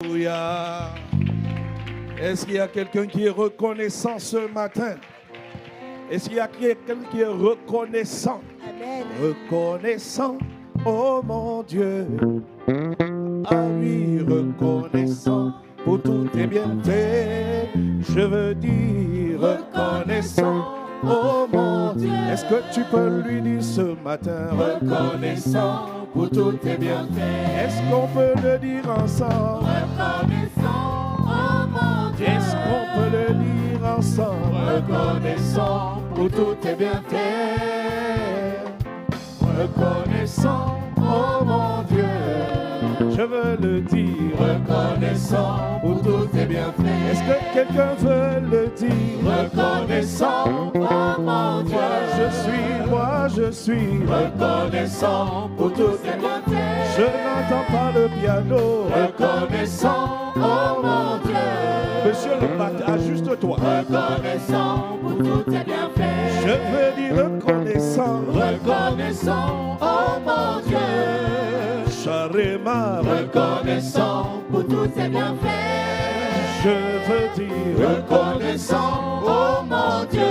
Alléluia. Est-ce qu'il y a quelqu'un qui est reconnaissant ce matin? Est-ce qu'il y a quelqu'un qui est reconnaissant? Amen. Reconnaissant, oh mon Dieu. Ah oui, reconnaissant pour tous tes bienfaits. Je veux dire reconnaissant, oh mon Dieu. Est-ce que tu peux lui dire ce matin? Reconnaissant pour tous tes bienfaits. Est-ce qu'on peut le dire ensemble? Reconnaissant, oh mon Dieu. Est-ce qu'on peut le dire ensemble? Reconnaissant pour tous tes bienfaits. Reconnaissant, oh mon Dieu. Je veux le dire. Reconnaissant pour tous tes bienfaits. Est-ce que quelqu'un veut le dire? Reconnaissant, oh mon Dieu. Moi je suis Reconnaissant pour tous tes bienfaits. Je n'entends pas le piano. Reconnaissant, oh mon Dieu. Monsieur le matin, ajuste-toi. Reconnaissant pour tous tes bienfaits. Je veux dire reconnaissant. Reconnaissant, oh mon Dieu. Charema. Reconnaissant pour tous tes bienfaits. Je veux dire reconnaissant, oh mon Dieu.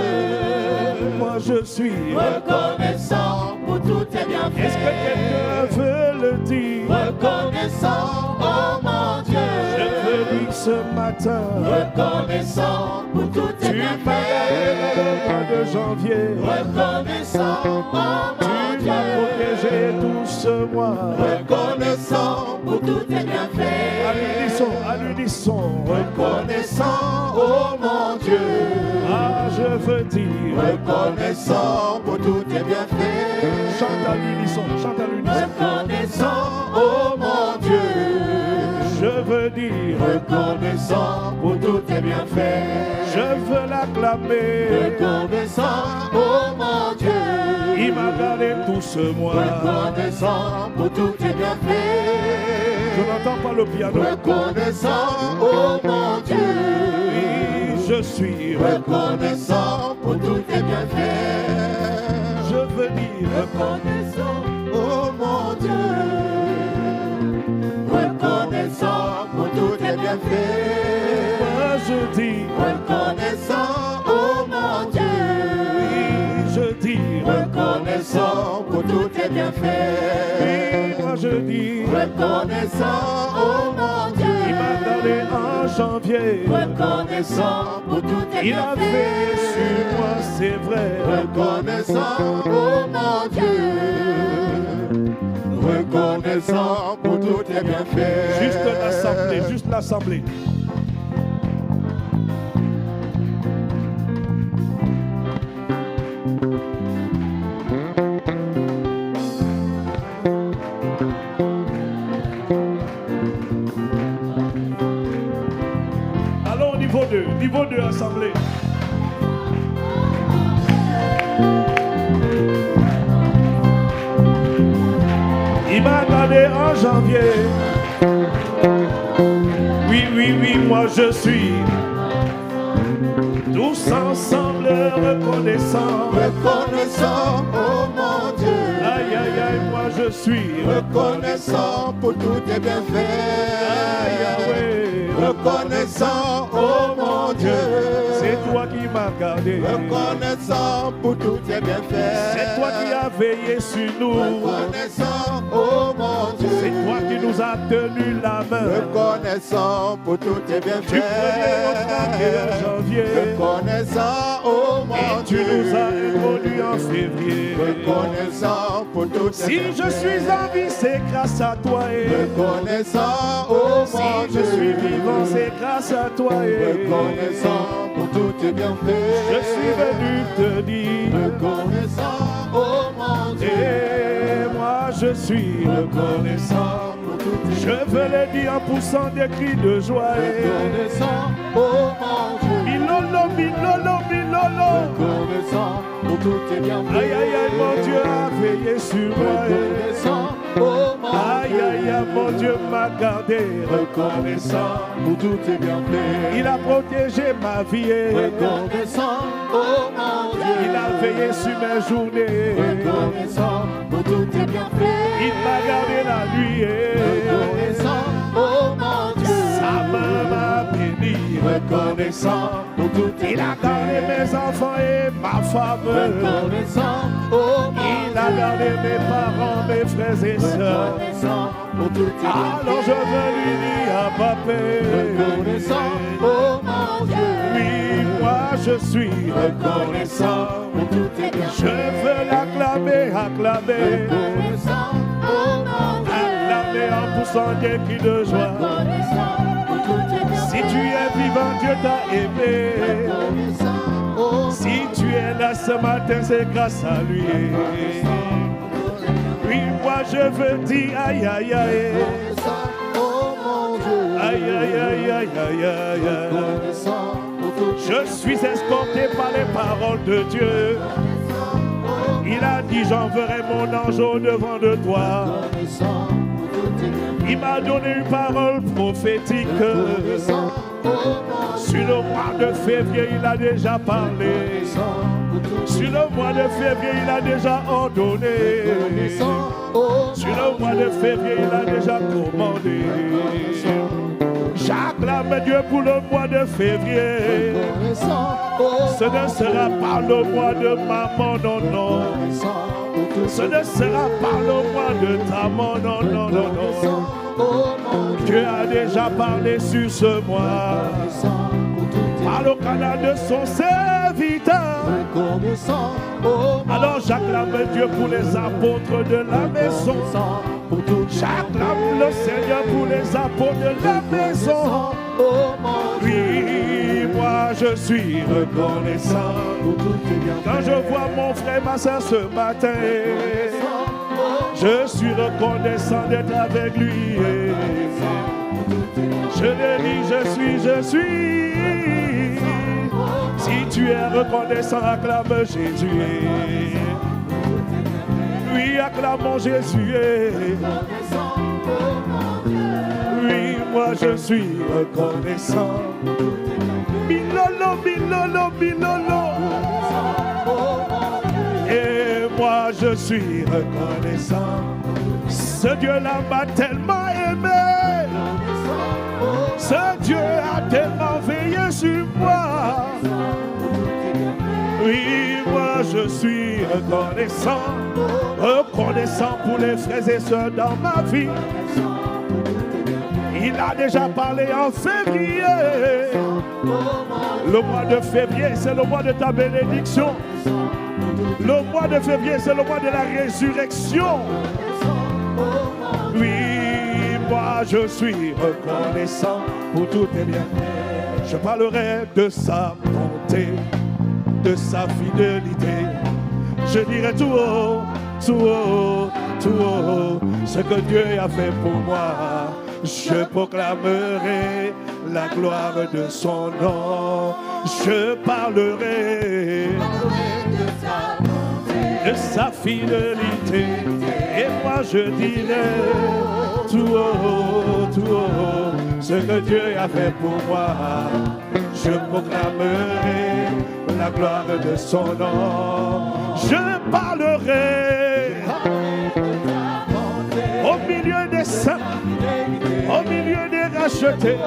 Moi je suis reconnaissant pour tous tes bienfaits. Est-ce que quelqu'un veut le dire? Reconnaissant, oh mon Dieu. Je veux dire ce matin. Reconnaissant pour tous tes bienfaits. Tu m'as gardé dans le mois de janvier. Reconnaissant, oh mon Dieu. Tu m'as protégé tout ce mois. Reconnaissant pour tous tes bienfaits. À l'unisson. Reconnaissant, oh mon Dieu. Ah, je veux dire. Reconnaissant pour tous tes bienfaits. Chante à l'unisson, chante à l'unisson. Reconnaissant, oh mon Dieu. Je veux dire. Reconnaissant pour tous tes bienfaits. Je veux l'acclamer. Reconnaissant, oh mon Dieu. Il m'a gardé tout ce mois. Reconnaissant pour tous tes bienfaits. Je n'entends pas le piano. Reconnaissant, oh mon Dieu. Oui, je suis reconnaissant pour tous tes bienfaits. Je veux dire reconnaissant, oh mon Dieu. Reconnaissant pour tous tes bienfaits. Moi je dis reconnaissant, oh mon Dieu. Oui, je dis reconnaissant pour tous tes bienfaits. Oui, moi je dis reconnaissant, oh mon Dieu. Il m'a gardé en janvier. Reconnaissant pour tous tes bienfaits. Il a veillé sur moi, c'est vrai. Reconnaissant, oh mon Dieu. Reconnaissant pour tous tes bienfaits. Juste l'assemblée. Allons au niveau 2, assemblée. Il m'a gardé en janvier. Oui, moi je suis. Tous ensemble reconnaissants. Reconnaissant, oh mon Dieu. Aïe, moi je suis. Reconnaissant pour tous tes bienfaits. Aïe, reconnaissant, oh mon Dieu. C'est toi qui m'as gardé. Reconnaissant pour tous tes bienfaits. C'est toi qui as veillé sur nous. Reconnaissant, oh mon Dieu. C'est toi qui nous as tenu la main. Reconnaissant pour tous tes bienfaits. Tu prenais en janvier. Reconnaissant, oh mon Dieu. Tu nous as introduits en février. Reconnaissant pour tous tes bienfaits. Si je suis en vie, c'est grâce à toi. Reconnaissant, oh mon Dieu. Si je suis vivant, c'est grâce à toi. Reconnaissant pour tous tes bienfaits. Je suis venu te dire. Reconnaissant, oh mon Dieu. Et moi je suis reconnaissant. Je veux le dire en poussant des cris de joie. Reconnaissant, oh mon Dieu. Milolo. Reconnaissant pour tous tes bienfaits. Aïe, mon Dieu a veillé sur moi. Reconnaissant, oh mon Dieu. Aïe, mon Dieu m'a gardé. Reconnaissant pour tous tes bienfaits. Il a protégé ma vie. Reconnaissant, oh mon Dieu. Il a veillé sur mes journées. Reconnaissant pour tous tes bienfaits. Il m'a gardé la nuit. Reconnaissant, oh mon Dieu. reconnaissant pour tout tes Il a gardé mes enfants et ma femme. Reconnaissant, oh mon Il a gardé mes parents, mes frères et sœurs. Reconnaissant pour tout tes Alors je veux lui dire à Papa. Reconnaissant, oh mon Dieu. Oui, moi je suis reconnaissant. Pour tout tes bienfaits. Je veux l'acclamer, acclamer. Reconnaissant, oh mon Dieu. Acclamer en poussant des cris de joie. Reconnaissant pour tout tes bienfaits. Si tu es vivant, Dieu t'a aimé. Reconnaissant, oh Si tu es là ce matin, c'est grâce à lui. Oui, moi je veux dire aïe aïe aïe. reconnaissant, oh mon Dieu. Aïe aïe aïe aïe aïe aïe aïe. Reconnaissant pour tout tes Je suis escorté par les paroles de Dieu. Il a dit j'enverrai mon ange au devant de toi. Reconnaissant pour tout tes bienfaits. Il m'a donné une parole prophétique. Reconnaissant, oh mon Dieu. Sur le mois de février, il a déjà parlé. Sur le mois de février, il a déjà ordonné. Sur le mois de février, il a déjà commandé. J'acclame Dieu pour le mois de février. Ce ne sera pas le mois de maman, non, non. Ce ne sera pas le mois de ta maman, non, non, non, non. Dieu a déjà parlé sur ce mois. Par le canal de son serviteur. Alors j'acclame Dieu pour les apôtres de la maison. J'acclame le Seigneur pour les apôtres de la maison. Oui, moi je suis reconnaissant. Quand je vois mon frère, ma soeur ce matin, je suis reconnaissant d'être avec lui. Je le dis, je suis. Si tu es reconnaissant, acclame Jésus. Oui, acclamons Jésus. Oui, moi je suis reconnaissant. Milolo, milolo, milolo. Et moi je suis reconnaissant. Ce Dieu-là m'a tellement aimé. Ce Dieu a tellement veillé sur moi. Oui, moi je suis reconnaissant. Reconnaissant pour les frères et sœurs dans ma vie. Il a déjà parlé en février. Le mois de février, c'est le mois de ta bénédiction. Le mois de février, c'est le mois de la résurrection. Oui, moi je suis reconnaissant pour tout tes bienfaits. Je parlerai de sa bonté, de sa fidélité. Je dirai tout haut, tout haut, tout haut, ce que Dieu a fait pour moi. Je proclamerai la gloire de son nom. Je parlerai de sa fidélité. Et moi je dirai tout haut, ce que Dieu a fait pour moi. Je proclamerai la gloire de son nom. Je parlerai au milieu des saints, au milieu des rachetés.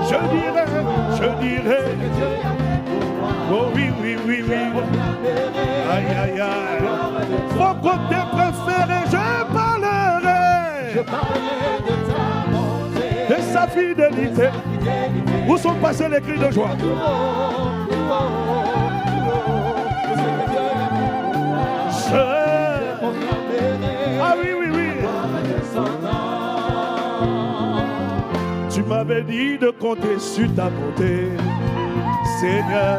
Je dirai. Oh oui, oui, oui, oui. Aïe, aïe, aïe. Mon côté préféré, je parlerai de sa fidélité. Où sont passés les cris de joie? Ah oui, oui, oui. Tu m'avais dit de compter sur ta bonté. Seigneur,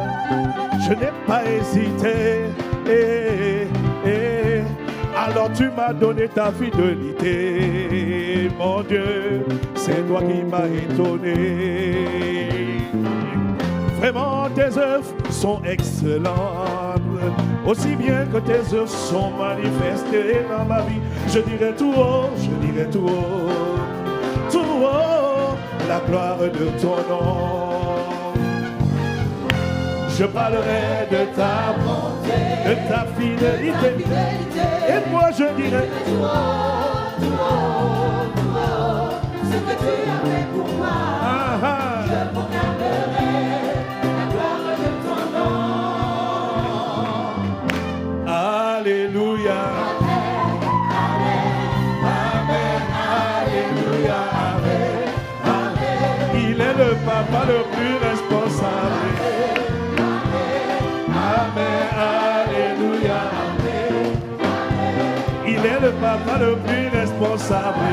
je n'ai pas hésité. Alors tu m'as donné ta fidélité. Mon Dieu, c'est toi qui m'as étonné. Vraiment, tes œuvres sont excellentes, aussi bien que tes œuvres sont manifestées dans ma vie. Je dirai tout haut, la gloire de ton nom. Je parlerai de ta bonté, de ta fidélité, et moi je dirai ce que tu as fait pour moi. Ah, ah. Je papa le plus responsable. Amen, alléluia. Il est le papa le plus responsable.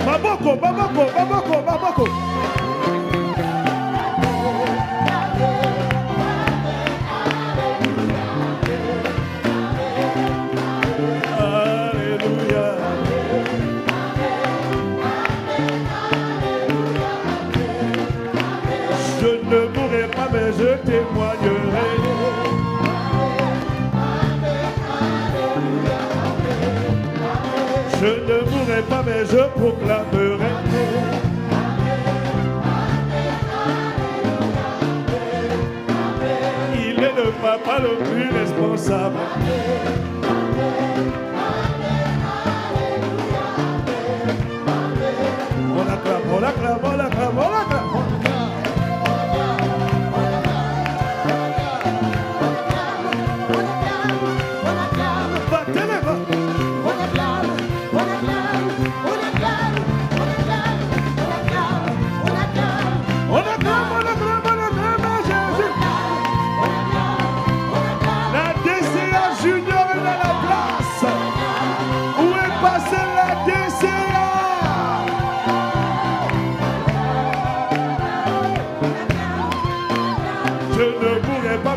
Baboko, baboko, baboko, baboko. Mais je témoignerai. Je ne mourrai pas, mais je proclamerai. Il est le papa le plus responsable. On acclame, on acclame, on acclame, on acclame.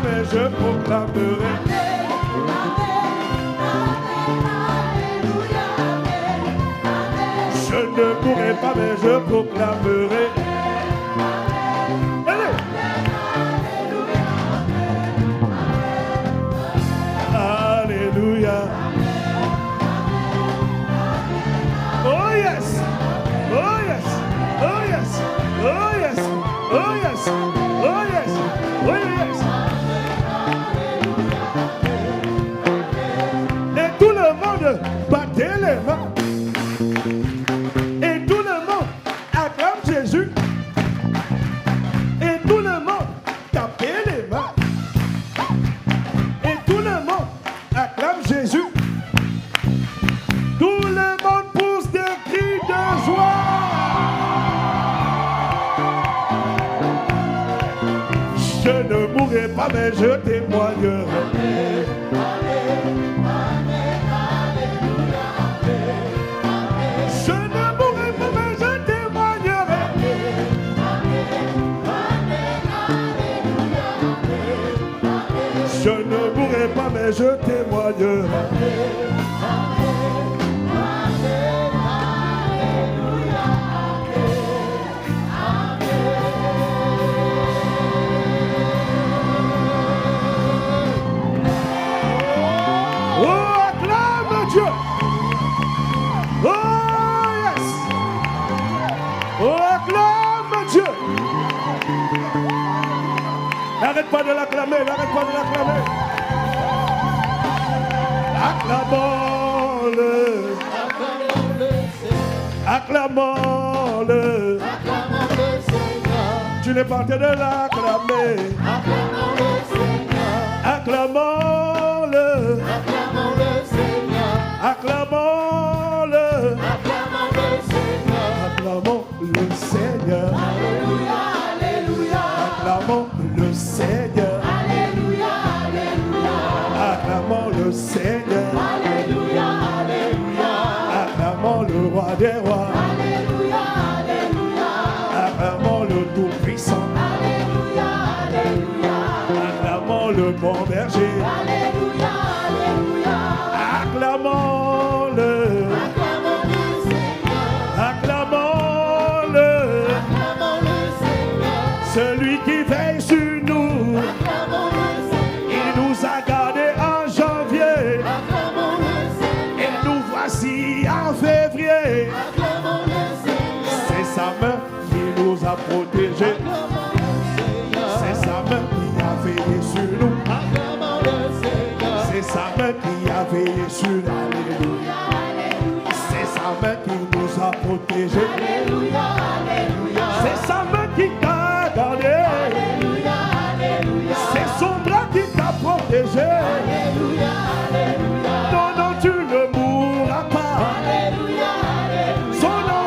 Mais je proclamerai. Je ne pourrai pas, mais je proclamerai. Allez. Alléluia. Oh yes. Oh yes. Oh yes. Oh yes. Oh yes. Oh yes. Oh yes. Battez les mains. Et tout le monde acclame Jésus. Et tout le monde tapez les mains. Et tout le monde acclame Jésus. Tout le monde pousse des cris de joie. Je ne mourrai pas, mais je témoignerai. Je ne mourrai pas, mais je témoignerai. Oh, acclame Dieu. Oh, yes. Oh, acclame Dieu. N'arrête pas de l'acclamer, n'arrête pas de l'acclamer. Acclamons-le. Acclamons-le. Acclamons-le, Seigneur. Tu n'es pas en train de l'acclamer. Acclamons-le, Seigneur. Acclamons-le. Acclamons-le, Seigneur. Acclamons-le. Acclamons-le, Seigneur. Acclamons le Seigneur. Alléluia, alléluia. Acclamons le Seigneur. Alléluia, alléluia. Acclamons le Seigneur. Alléluia, alléluia. Acclamons le roi des rois. Alléluia, alléluia. Acclamons le tout-puissant. Alléluia, alléluia. Acclamons le bon berger. Alléluia, alléluia. Acclamons-le. Acclamons-le, Seigneur. Acclamons-le. Acclamons-le, Seigneur. Celui qui veille sur nous. Acclamons-le, Seigneur. Il nous a gardés en janvier. Acclamons-le, Seigneur. Et nous voici en février. Acclamons-le, Seigneur. C'est sa main qui nous a protégés. Acclamons-le, Seigneur. C'est sa main qui a veillé sur nous. Acclamons-le, Seigneur. C'est sa main qui a veillé sur nous. Alléluia, alléluia. C'est sa main qui nous a protégés. Alléluia, alléluia. C'est sa main qui t'a gardé. Alléluia, alléluia. C'est son bras qui t'a protégé. Alléluia, alléluia. Non, non, tu ne mourras pas. Alléluia, alléluia. Son nom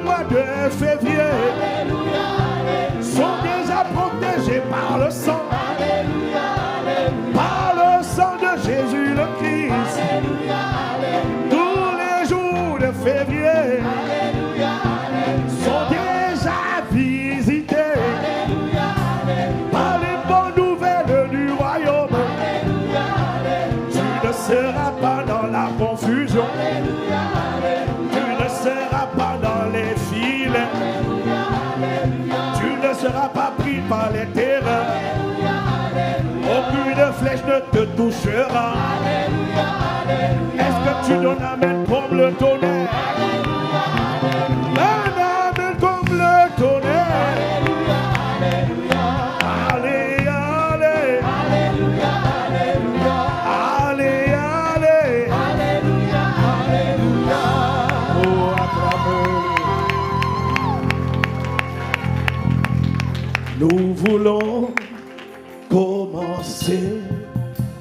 mois de février sont déjà protégés par le sang. Par le sang de Jésus le Christ. Tous les jours de février sont déjà visités par les bonnes nouvelles du royaume. Tu ne seras pas dans la confusion. Tu ne seras pas dans les filets. Tu ne seras pas pris par les terreurs. Aucune flèche ne te touchera. Est-ce que tu donnes amen comme le tonnerre? Un amen comme le tonnerre. Allez, allez. Allez, allez. Oh, acclamez. Nous voulons commencer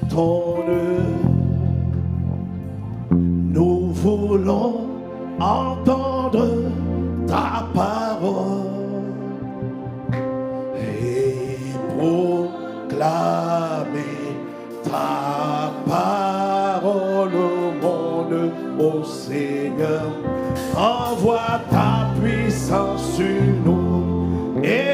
ton œuvre. Nous voulons entendre ta parole et proclamer ta parole au monde, ô Seigneur. Envoie ta puissance sur nous et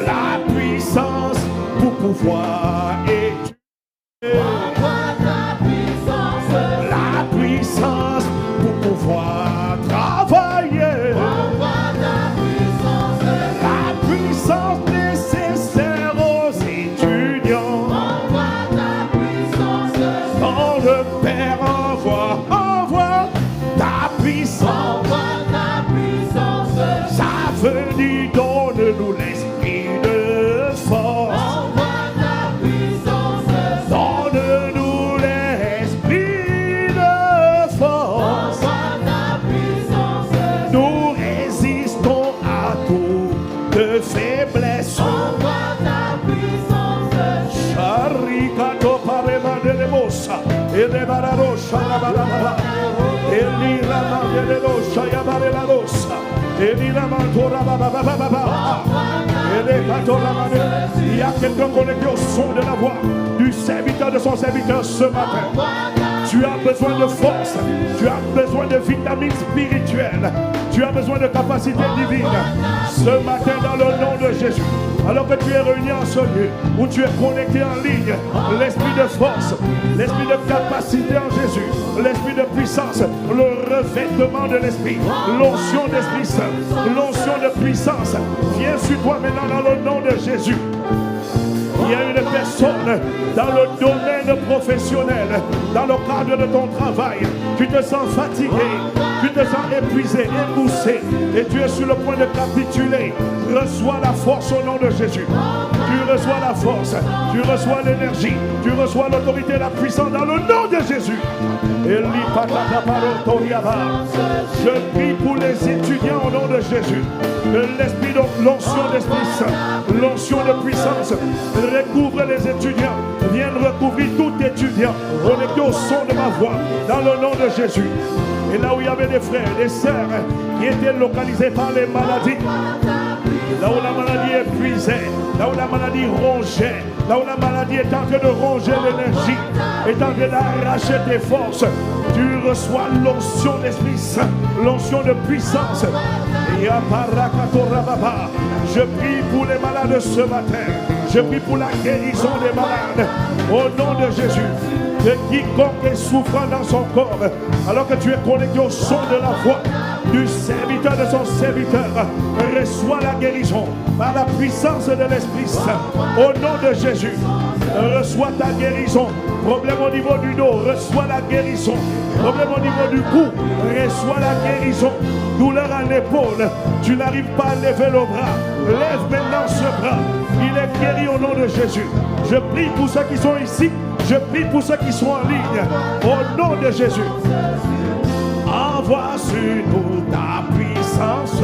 la puissance pour pouvoir étudier, la puissance pour pouvoir travailler, la puissance nécessaire aux étudiants. Quand le Père envoie ta puissance. Venez, donne-nous l'esprit de force. Envoie ta puissance. Donne-nous l'esprit de force. Envoie ta puissance. Nous résistons à toute faiblesse. Envoie ta puissance. Charikato parema de mossa. Et de bararocha la barabara. Et l'ira de l'ossa yabare la rossa. Il y a quelqu'un connecté au son de la voix du serviteur de son serviteur ce matin. Tu as besoin de force. Tu as besoin de vitamines spirituelles. Tu as besoin de capacités divines. Ce matin, dans le nom de Jésus, alors que tu es réuni en ce lieu, où tu es connecté en ligne, l'esprit de force, l'esprit de capacité en Jésus, l'esprit de puissance, le revêtement de l'esprit, l'onction d'Esprit Saint, l'onction de puissance, viens sur toi maintenant dans le nom de Jésus. Il y a une personne dans le domaine professionnel, dans le cadre de ton travail, tu te sens fatigué, tu te sens épuisé, émoussé, et tu es sur le point de capituler. Reçois la force au nom de Jésus. Tu reçois la force, tu reçois l'énergie, tu reçois l'autorité et la puissance dans le nom de Jésus. Je prie pour les étudiants au nom de Jésus. Que l'esprit, donc l'onction d'Esprit Saint, l'onction de puissance, recouvre les étudiants. Viens recouvrir tout étudiant connecté au son de ma voix dans le nom de Jésus. Et là où il y avait des frères, des sœurs qui étaient localisés par les maladies, là où la maladie épuisait, là où la maladie rongeait, là où la maladie est en train de ronger l'énergie, est en train d'arracher tes forces, tu reçois l'onction d'Esprit Saint, l'onction de puissance. Je prie pour les malades ce matin. Je prie pour la guérison des malades. Au nom de Jésus. De quiconque est souffrant dans son corps, alors que tu es connecté au son de la voix du serviteur de son serviteur, reçois la guérison par la puissance de l'Esprit Saint. Au nom de Jésus, reçois ta guérison. Problème au niveau du dos, reçois la guérison. Problème au niveau du cou, reçois la guérison. Douleur à l'épaule, tu n'arrives pas à lever le bras. Lève maintenant ce bras. Il est guéri au nom de Jésus. Je prie pour ceux qui sont ici. Je prie pour ceux qui sont en ligne. Au nom de Jésus. Envoie sur nous ta puissance.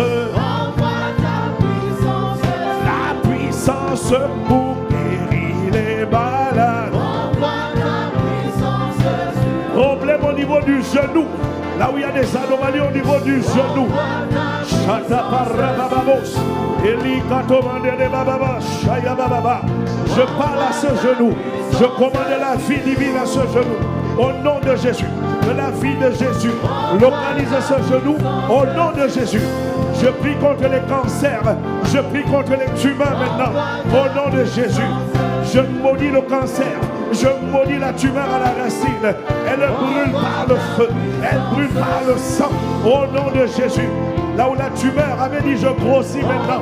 La puissance pour guérir les malades. Problème au niveau du genou. Là où il y a des anomalies au niveau du genou. Je parle à ce genou. Je commande la vie divine à ce genou. Au nom de Jésus. De la vie de Jésus. Localise ce genou. Au nom de Jésus. Je prie contre les cancers. Je prie contre les tumeurs maintenant. Au nom de Jésus. Je maudis le cancer. Je maudis la tumeur à la racine. Elle brûle par le feu. Elle brûle par le sang. Au nom de Jésus. Là où la tumeur avait dit je grossis maintenant.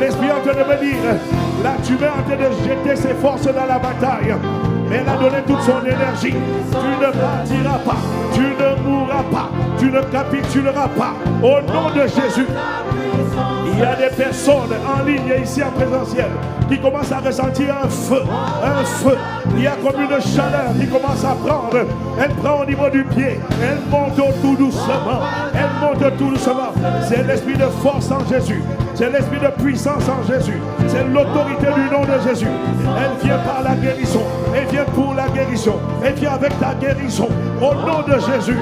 L'esprit est en train de me dire, la tumeur est en train de jeter ses forces dans la bataille. Mais elle a donné toute son énergie. Tu ne partiras pas. Tu ne mourras pas. Tu ne capituleras pas. Au nom de Jésus. Il y a des personnes en ligne et ici en présentiel qui commencent à ressentir un feu. Un feu. Il y a comme une chaleur qui commence à prendre. Elle prend au niveau du pied. Elle monte tout doucement. Elle monte tout doucement. C'est l'esprit de force en Jésus. C'est l'esprit de puissance en Jésus. C'est l'autorité du nom de Jésus. Elle vient par la guérison. Elle vient pour la guérison. Elle vient avec ta guérison. Au nom de Jésus.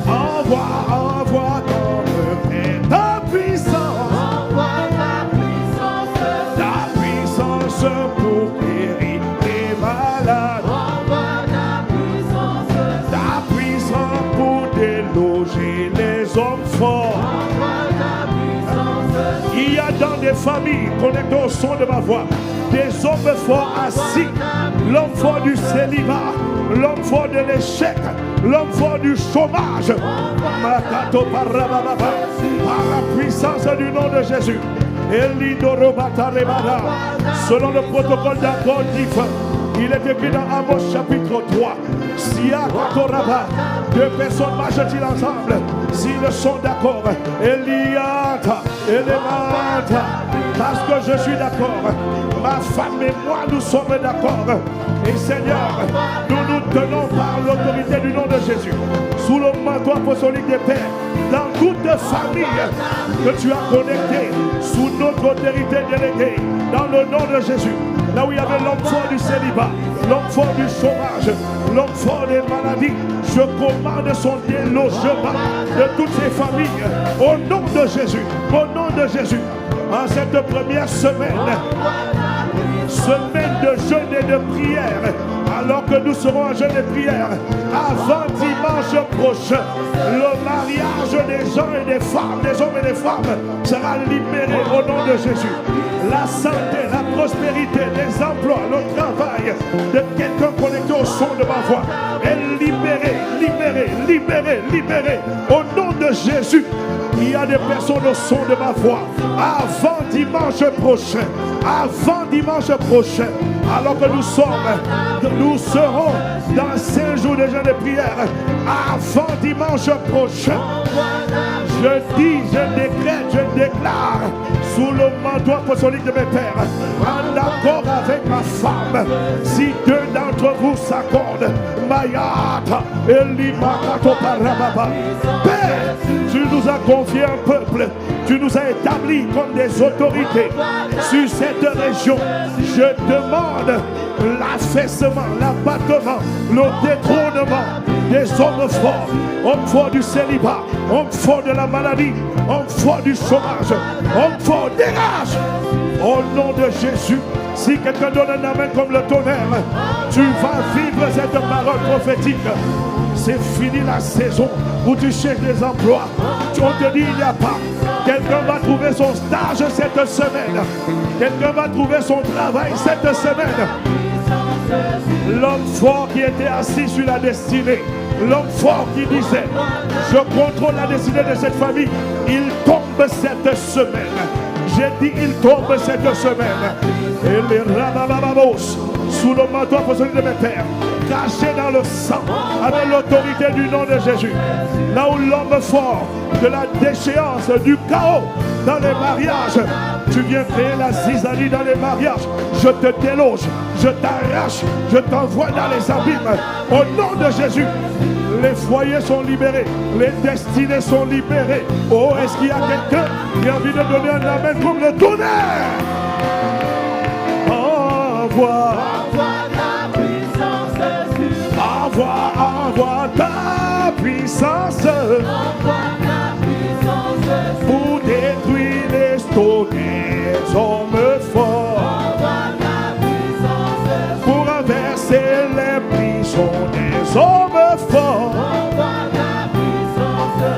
Envoie ta puissance. Ta puissance pour guérir les malades. Ta puissance pour déloger les hommes forts. Il y a dans des familles, connectées au son de ma voix, des hommes forts assis. L'homme fort du célibat, l'homme fort de l'échec, l'homme fort du chômage. Par la puissance du nom de Jésus. Selon le protocole d'accord divin, il est écrit dans Amos chapitre 3. Deux personnes marchent-ils ensemble s'ils sont d'accord. Eliata, Elemata. Parce que je suis d'accord. Ma femme et moi nous sommes d'accord. Et Seigneur, nous nous tenons par l'autorité du nom de Jésus. Sous le manteau apostolique des pères. Dans toute famille que tu as connectée. Sous notre autorité déléguée. Dans le nom de Jésus. Là où il y avait l'homme fort du célibat, l'homme fort du chômage, l'homme fort des maladies, je commande son délogement de toutes ces familles. Au nom de Jésus, au nom de Jésus, en cette première semaine de jeûne et de prière, alors que nous serons en jeûne et prière, avant dimanche prochain, le mariage des gens et des femmes, des hommes et des femmes, sera libéré au nom de Jésus. La santé, la prospérité, les emplois, le travail de quelqu'un connecté au son de ma voix est libéré, libéré, libéré, libéré au nom de Jésus. Il y a des personnes au son de ma voix avant dimanche prochain, alors que nous serons dans 5 jours de jeûne de prière, avant dimanche prochain. Je dis, je décrète, je déclare sous le manteau apostolique de mes pères, en accord avec ma femme, si 2 d'entre vous s'accordent, Mayata, Elimakato Parababa, Père, tu nous as confié un peuple, tu nous as établis comme des autorités sur cette région. Je demande l'affaissement, l'abattement, le détrônement des hommes forts du célibat, hommes forts de la maladie, hommes forts du chômage, hommes forts, dégage au nom de Jésus. Si quelqu'un donne un amen comme le tonnerre, tu vas vivre cette parole prophétique. C'est fini la saison où tu cherches des emplois. On te dit il n'y a pas. Quelqu'un va trouver son stage cette semaine. Quelqu'un va trouver son travail cette semaine. L'homme fort qui était assis sur la destinée. L'homme fort qui disait, je contrôle la destinée de cette famille. Il tombe cette semaine. J'ai dit, il tombe cette semaine. Et les rabababos, sous le manteau apostolique de mes pères, cachés dans le sang, avec l'autorité du nom de Jésus. Là où l'homme fort de la déchéance, du chaos dans les mariages, tu viens créer la zizanie dans les mariages. Je te déloge, je t'arrache, je t'envoie dans les abîmes. Au nom de Jésus, les foyers sont libérés, les destinées sont libérées. Oh, est-ce qu'il y a quelqu'un qui a envie de donner un amen comme le tonnerre? Envoie ta puissance, envoie ta puissance, pour détruire les stores des hommes forts, pour renverser les prisons des hommes forts.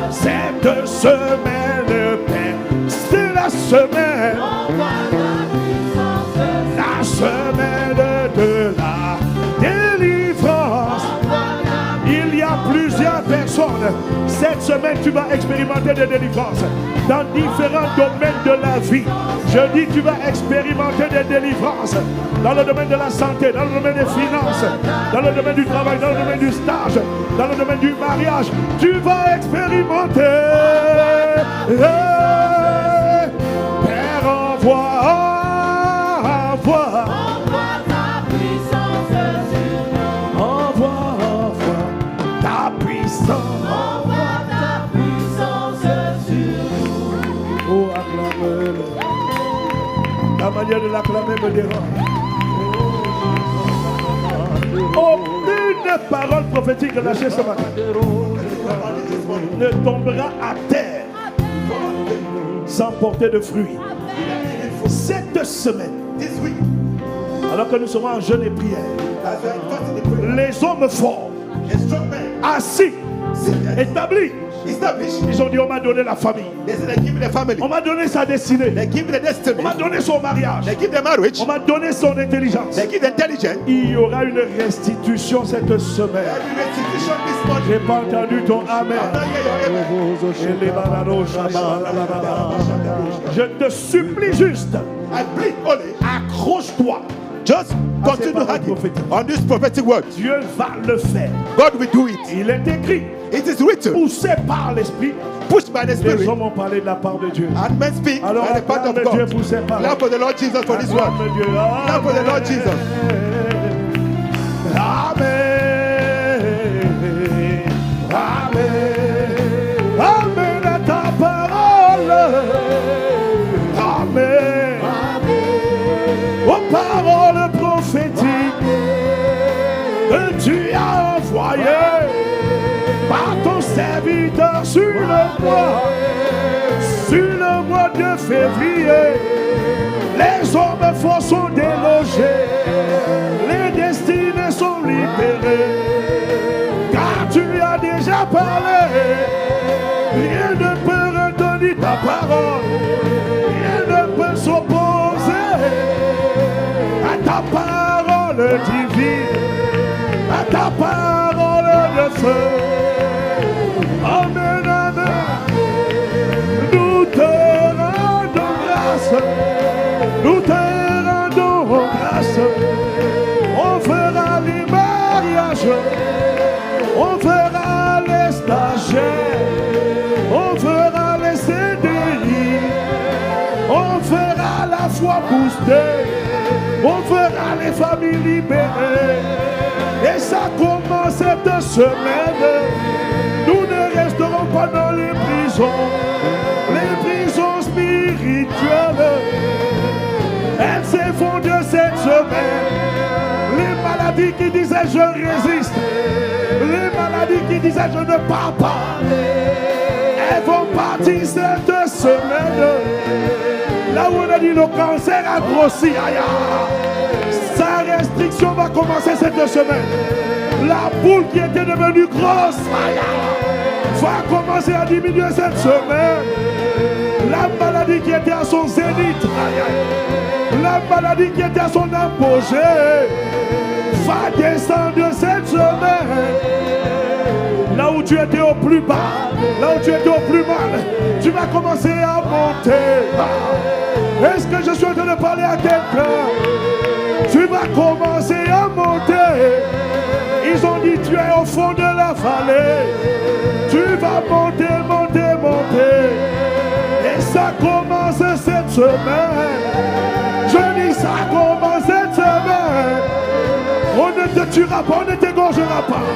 Cette semaine, Père, c'est la semaine. La semaine de la délivrance. Il y a plusieurs personnes. Cette semaine, tu vas expérimenter des délivrances dans différents domaines de la vie. Je dis, tu vas expérimenter des délivrances dans le domaine de la santé, dans le domaine des finances, dans le domaine du travail, dans le domaine du stage, dans le domaine du mariage. Tu vas expérimenter. Père, envoie ta puissance sur nous. Envoie ta puissance. Envoie ta puissance sur nous. Oh, acclame-le. La manière de l'acclamer me dérange. Aucune parole prophétique lâchée ce matin ne tombera à terre sans porter de fruits. Cette semaine, alors que nous serons en jeûne et prière, les hommes forts, assis, établis, ils ont dit, on m'a donné la famille, on m'a donné sa destinée, on m'a donné son mariage, on m'a donné son intelligence. Il y aura une restitution cette semaine. J'ai pas entendu ton amen. Je te supplie juste, accroche-toi. Just continue hanging on this prophetic word. Dieu va le faire. God will do it. Il est écrit. It is written. Poussé par l'esprit. Pushed by the Spirit. Les hommes ont parlé de la part de Dieu. And men speak alors, by the part of God. Clap for the Lord Jesus for this word. Clap for the Lord Jesus. Amen. Amen. Amen à ta parole. Amen. Aux paroles prophétiques que tu as envoyées par ton serviteur sur le mois de février. Les hommes forts sont délogés, les destinées sont libérées. car tu as déjà parlé. Rien ne peut retenir ta parole, rien ne peut s'opposer à ta parole divine, à ta parole de feu. Amen, amen. Nous te rendons grâce, nous te rendons grâce. On fera les mariages, on fera les stagiaires, on fera les CDI, on fera la foi boostée, on fera les familles libérées. Et ça commence cette semaine. Nous ne resterons pas dans les prisons spirituelles. Elles s'effondrent cette semaine. Les maladies qui disaient je résiste, les maladies qui disaient je ne pars pas, elles vont partir cette semaine. Là où on a dit le cancer a grossi, sa restriction va commencer cette semaine. La boule qui était devenue grosse va commencer à diminuer cette semaine. La maladie qui était à son zénith, la maladie qui était à son apogée, va descendre cette semaine. Là où tu étais au plus bas, là où tu étais au plus mal, tu vas commencer à monter. Est-ce que je suis en train de parler à quelqu'un? Tu vas commencer à monter. Ils ont dit tu es au fond de la vallée. Tu vas monter, monter, monter. Et ça commence cette semaine. Je dis ça commence cette semaine. On ne te tuera pas, on ne t'égorgera pas.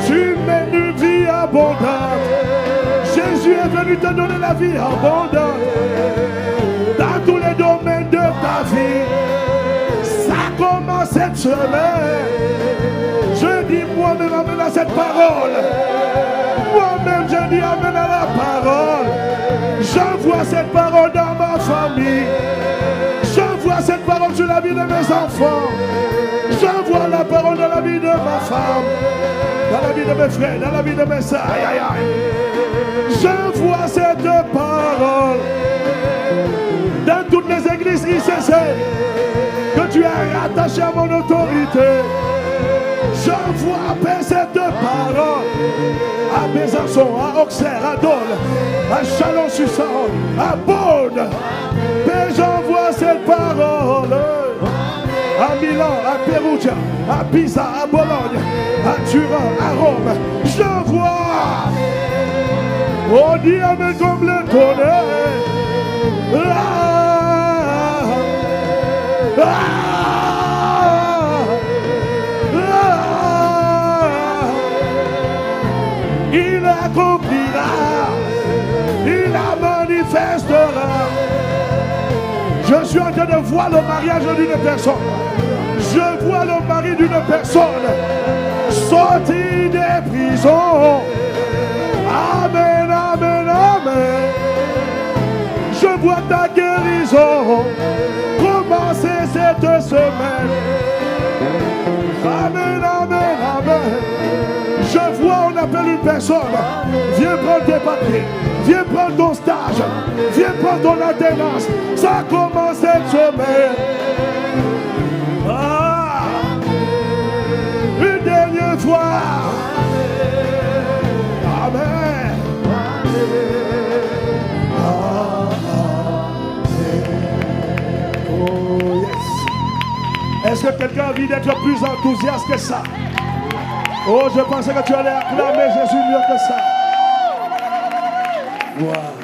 Tu mènes une vie abondante. Jésus est venu te donner la vie abondante. Dans tous les domaines de ta vie. Ça commence cette semaine. Je dis moi-même amène à cette parole. Moi-même je dis amène à la parole. J'envoie cette parole dans ma famille. J'envoie cette parole sur la vie de mes enfants. J'envoie la parole dans la vie de ma femme, dans la vie de mes frères, dans la vie de mes soeurs. Aïe, aïe, aïe. J'envoie cette parole dans toutes les églises ICC que tu as rattachées à mon autorité. J'envoie cette parole à Besançon, à Auxerre, à Dole, à Chalon-sur-Saône, à Beaune. Mais j'envoie cette parole à Milan, à Perugia, à Pisa, à Bologne, à Turin, à Rome. J'envoie. On dit amen comme le tonnerre. Il accomplira, il la manifestera. Je suis en train de voir le mariage d'une personne. Je vois le mari d'une personne sorti des prisons. Amen, amen, amen. Je vois ta guérison commencer cette semaine. Amen, amen, amen. Je vois, on appelle une personne. Viens prendre tes papiers. Viens prendre ton stage. Viens prendre ton alternance. Ça commence cette semaine. Ah, une dernière fois. Amen. Oh yes. Est-ce que quelqu'un a envie d'être plus enthousiaste que ça? Oh, je pensais que tu allais acclamer Jésus mieux que ça. Wow.